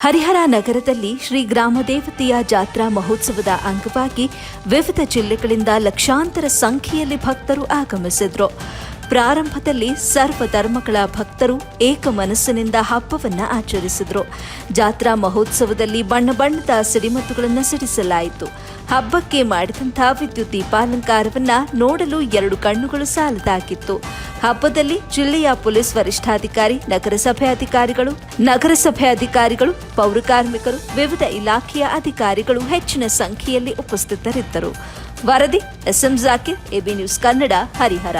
ಹರಿಹರ ನಗರದಲ್ಲಿ ಶ್ರೀ ಗ್ರಾಮದೇವತೆಯ ಜಾತ್ರಾ ಮಹೋತ್ಸವದ ಅಂಗವಾಗಿ ವಿವಿಧ ಜಿಲ್ಲೆಗಳಿಂದ ಲಕ್ಷಾಂತರ ಸಂಖ್ಯೆಯಲ್ಲಿ ಭಕ್ತರು ಆಗಮಿಸಿದ್ರು. ಪ್ರಾರಂಭದಲ್ಲಿ ಸರ್ವ ಧರ್ಮಗಳ ಭಕ್ತರು ಏಕ ಮನಸ್ಸಿನಿಂದ ಹಬ್ಬವನ್ನು ಆಚರಿಸಿದ್ರು. ಜಾತ್ರಾ ಮಹೋತ್ಸವದಲ್ಲಿ ಬಣ್ಣ ಬಣ್ಣದ ಸಿಡಿಮದ್ದುಗಳನ್ನು ಸಿಡಿಸಲಾಯಿತು. ಹಬ್ಬಕ್ಕೆ ಮಾಡಿದಂತಹ ವಿದ್ಯುತ್ ದೀಪಾಲಂಕಾರವನ್ನ ನೋಡಲು 2 ಕಣ್ಣುಗಳು ಸಾಲದಾಗಿತ್ತು. ಹಬ್ಬದಲ್ಲಿ ಜಿಲ್ಲೆಯ ಪೊಲೀಸ್ ವರಿಷ್ಠಾಧಿಕಾರಿ, ನಗರಸಭೆ ಅಧಿಕಾರಿಗಳು, ಪೌರಕಾರ್ಮಿಕರು, ವಿವಿಧ ಇಲಾಖೆಯ ಅಧಿಕಾರಿಗಳು ಹೆಚ್ಚಿನ ಸಂಖ್ಯೆಯಲ್ಲಿ ಉಪಸ್ಥಿತರಿದ್ದರು. ವರದಿ S M Zakir, A B news Kannada, Harihara.